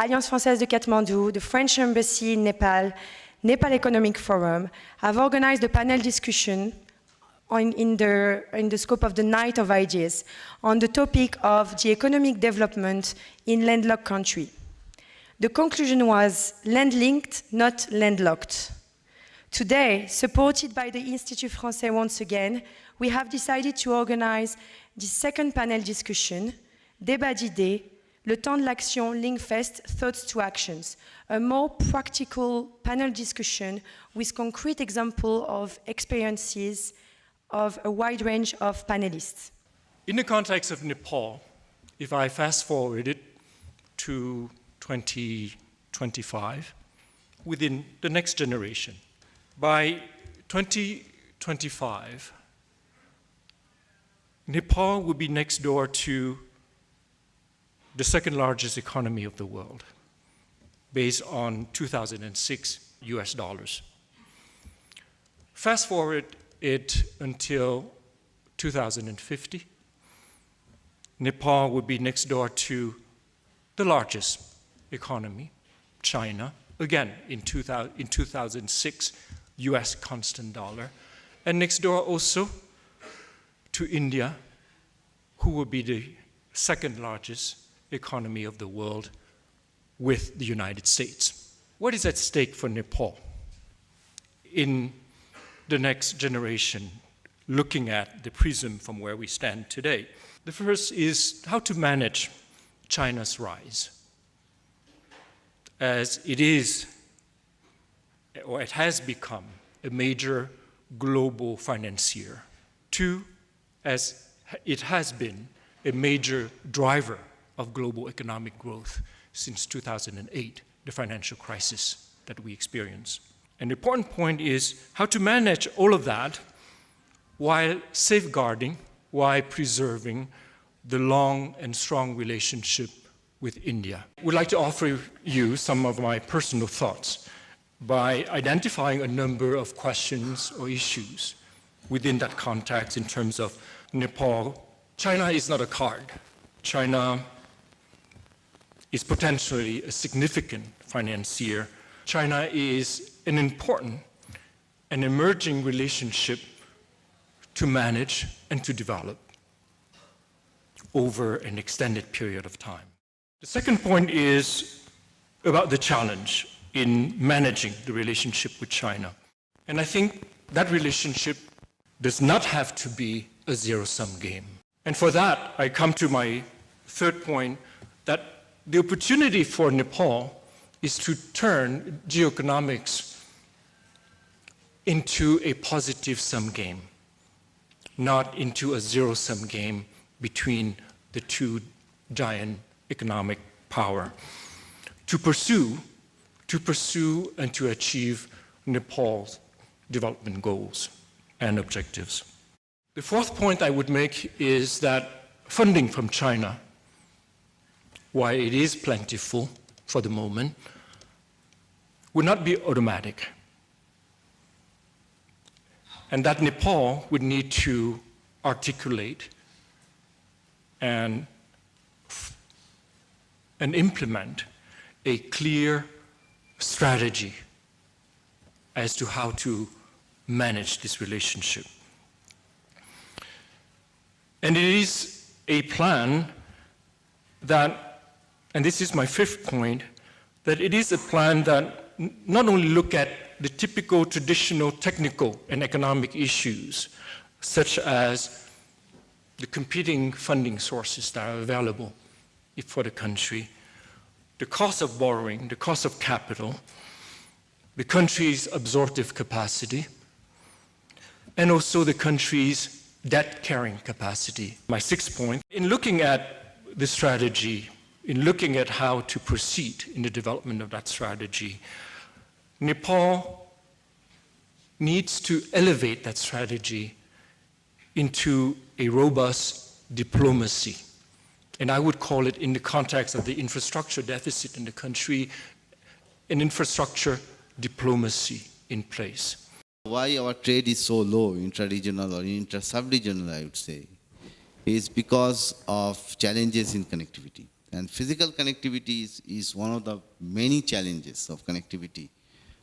Alliance Française de Kathmandu, the French Embassy in Nepal, Nepal Economic Forum have organized a panel discussion in the scope of the Night of Ideas on the topic of the economic development in landlocked country. The conclusion was land-linked, not landlocked. Today, supported by the Institut Français once again, we have decided to organize the second panel discussion, Débat d'idées, Le temps de l'action, Linkfest, Thoughts to Actions, a more practical panel discussion with concrete examples of experiences of a wide range of panelists. In the context of Nepal, if I fast forward it to 2025, within the next generation, by 2025, Nepal will be next door to the second largest economy of the world, based on 2006 US dollars. Fast forward it until 2050, Nepal would be next door to the largest economy, China, again in 2006 US constant dollar, and next door also to India, who will be the second largest economy of the world with the United States. What is at stake for Nepal in the next generation, looking at the prism from where we stand today? The first is how to manage China's rise, as it is, or it has become, a major global financier. Two, as it has been a major driver of global economic growth since 2008, the financial crisis that we experienced. An important point is how to manage all of that while safeguarding, while preserving the long and strong relationship with India. I would like to offer you some of my personal thoughts by identifying a number of questions or issues within that context in terms of Nepal. China is not a card. China is potentially a significant financier. China is an important and emerging relationship to manage and to develop over an extended period of time. The second point is about the challenge in managing the relationship with China. And I think that relationship does not have to be a zero-sum game. And for that, I come to my third point, that the opportunity for Nepal is to turn geoeconomics into a positive sum game, not into a zero-sum game between the two giant economic power, to pursue and to achieve Nepal's development goals and objectives. The fourth point I would make is that funding from China, while it is plentiful for the moment, would not be automatic. And that Nepal would need to articulate and implement a clear strategy as to how to manage this relationship. And it is a plan that, and this is my fifth point, that it is a plan that not only look at the typical traditional technical and economic issues, such as the competing funding sources that are available for the country, the cost of borrowing, the cost of capital, the country's absorptive capacity, and also the country's debt-carrying capacity. My sixth point, in looking at the strategy, in looking at how to proceed in the development of that strategy, Nepal needs to elevate that strategy into a robust diplomacy. And I would call it, in the context of the infrastructure deficit in the country, an infrastructure diplomacy in place. Why our trade is so low, intra-regional or intra-sub-regional, I would say, is because of challenges in connectivity. And physical connectivity is one of the many challenges of connectivity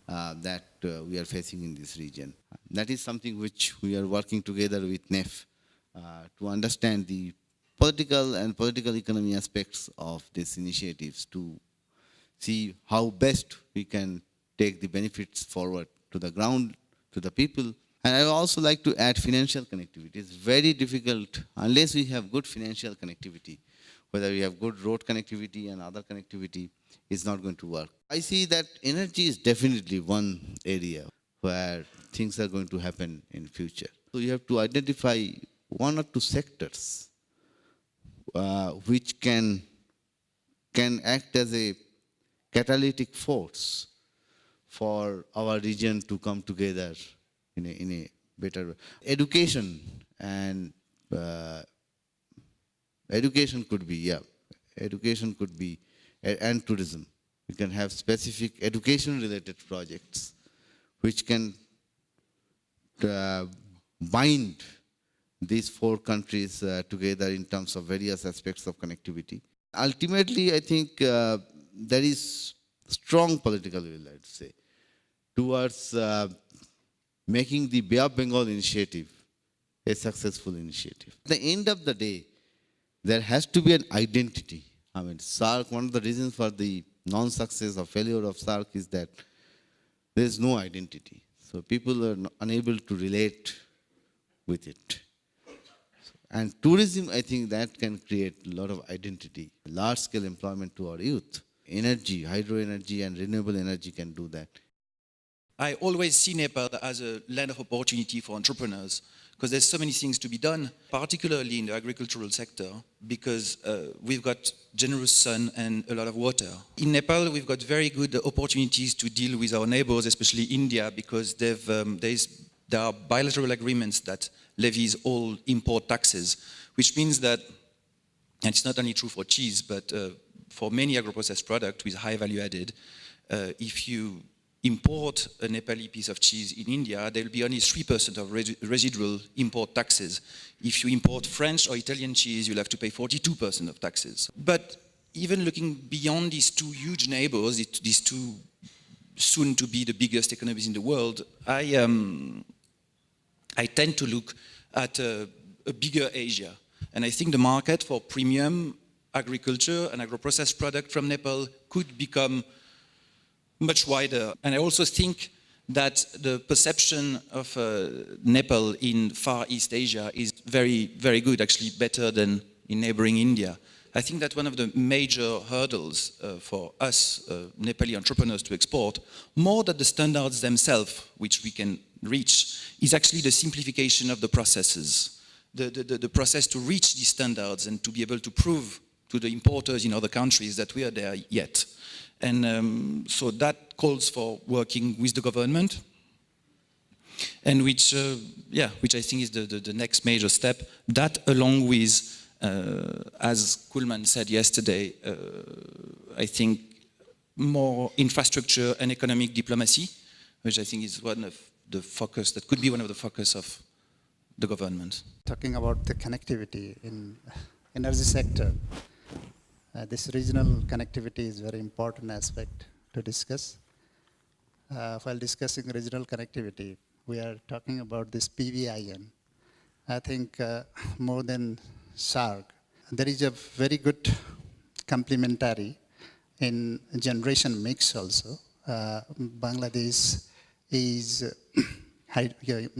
that we are facing in this region. That is something which we are working together with NEF to understand the political and political economy aspects of these initiatives, to see how best we can take the benefits forward to the ground, to the people. And I would also like to add financial connectivity. It's very difficult unless we have good financial connectivity. Whether we have good road connectivity and other connectivity, is not going to work. I see that energy is definitely one area where things are going to happen in future. So you have to identify one or two sectors which can act as a catalytic force for our region to come together in a better way. Education and education could be, and tourism. We can have specific education-related projects which can bind these four countries together in terms of various aspects of connectivity. Ultimately, I think there is strong political will, I'd say, towards making the Bay of Bengal initiative a successful initiative. At the end of the day, there has to be an identity. I mean, SAARC, one of the reasons for the non-success or failure of SAARC is that there is no identity. So people are unable to relate with it. And tourism, I think that can create a lot of identity, large-scale employment to our youth. Energy, hydro energy and renewable energy can do that. I always see Nepal as a land of opportunity for entrepreneurs, because there's so many things to be done, particularly in the agricultural sector, because we've got generous sun and a lot of water. In Nepal, we've got very good opportunities to deal with our neighbors, especially India, because there are bilateral agreements that levies all import taxes, which means that, and it's not only true for cheese, but for many agro-processed products with high value added, if you import a Nepali piece of cheese in India, there will be only 3% of residual import taxes. If you import French or Italian cheese, you'll have to pay 42% of taxes. But even looking beyond these two huge neighbors, these two soon to be the biggest economies in the world, I tend to look at a bigger Asia. And I think the market for premium agriculture and agro-processed product from Nepal could become much wider. And I also think that the perception of Nepal in Far East Asia is very, very good, actually better than in neighboring India. I think that one of the major hurdles for us Nepali entrepreneurs to export, more than the standards themselves, which we can reach, is actually the simplification of the processes. The process to reach these standards and to be able to prove to the importers in other countries that we are there yet. And so that calls for working with the government, and which I think is the next major step. That, along with, as Kulman said yesterday, I think more infrastructure and economic diplomacy, which I think is one of the focus, that could be one of the focus of the government. Talking about the connectivity in energy sector, this regional connectivity is a very important aspect to discuss. While discussing regional connectivity, we are talking about this PVIN. I think more than SAARC, there is a very good complementary in generation mix also. Bangladesh is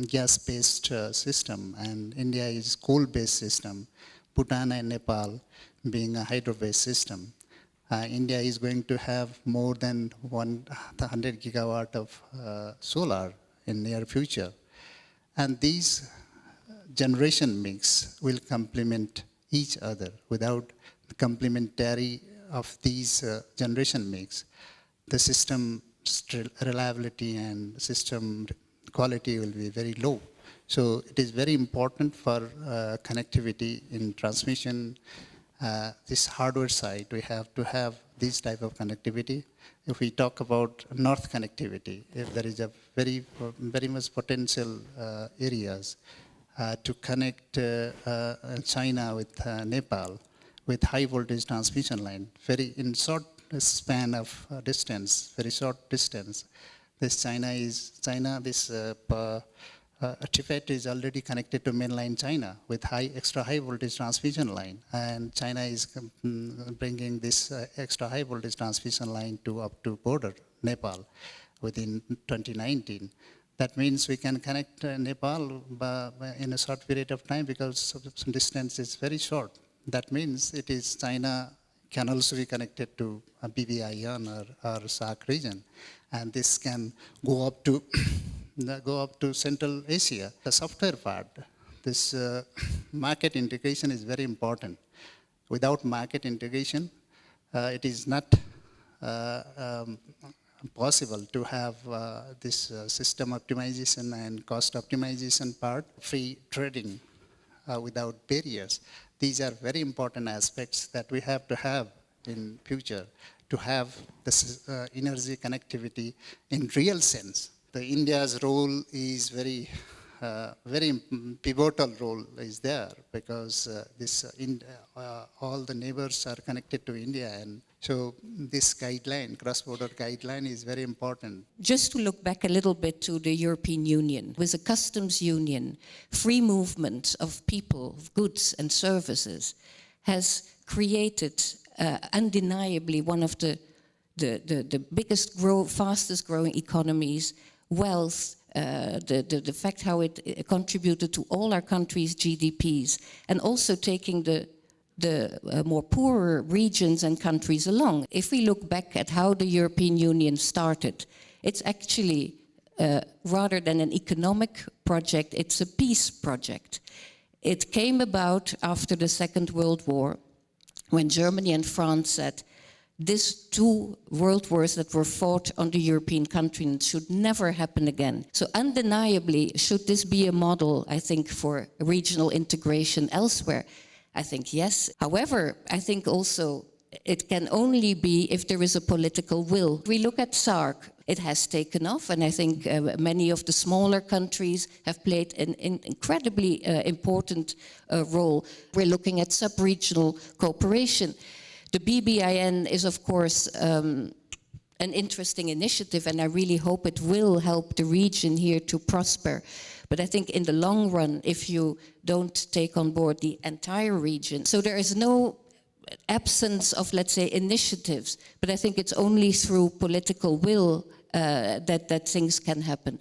gas-based system, and India is coal-based system. Bhutan and Nepal being a hydro-based system. India is going to have more than 100 gigawatt of solar in near future. And these generation mix will complement each other. Without the complementary of these generation mix, the system reliability and system quality will be very low. So it is very important for connectivity in transmission. This hardware side, we have to have this type of connectivity. If we talk about north connectivity, if there is a very much potential areas to connect China with Nepal, with high voltage transmission line, very in short span of distance, very short distance. This Tibet is already connected to mainland China with extra high voltage transmission line, and China is bringing this extra high voltage transmission line up to border Nepal within 2019. That means we can connect Nepal in a short period of time because the distance is very short. That means China can also be connected to a BBIN or SAARC region, and this can go up to Central Asia. The software part, this market integration is very important. Without market integration, it is not possible to have this system optimization and cost optimization part, free trading without barriers. These are very important aspects that we have to have in future to have this energy connectivity in real sense. The India's role is very pivotal role is there because all the neighbors are connected to India, and so this guideline, cross-border guideline, is very important. Just to look back a little bit to the European Union, with a customs union, free movement of people, of goods and services has created undeniably one of the biggest, fastest growing economies, wealth, the fact how it contributed to all our countries' GDPs, and also taking the more poorer regions and countries along. If we look back at how the European Union started, it's actually, rather than an economic project, it's a peace project. It came about after the Second World War, when Germany and France said, these two world wars that were fought on the European continent should never happen again. So undeniably, should this be a model, I think, for regional integration elsewhere? I think yes. However, I think also it can only be if there is a political will. We look at SAARC, it has taken off, and I think many of the smaller countries have played an incredibly important role. We're looking at sub-regional cooperation. The BBIN is, of course, an interesting initiative, and I really hope it will help the region here to prosper. But I think in the long run, if you don't take on board the entire region, so there is no absence of, let's say, initiatives, but I think it's only through political will that things can happen.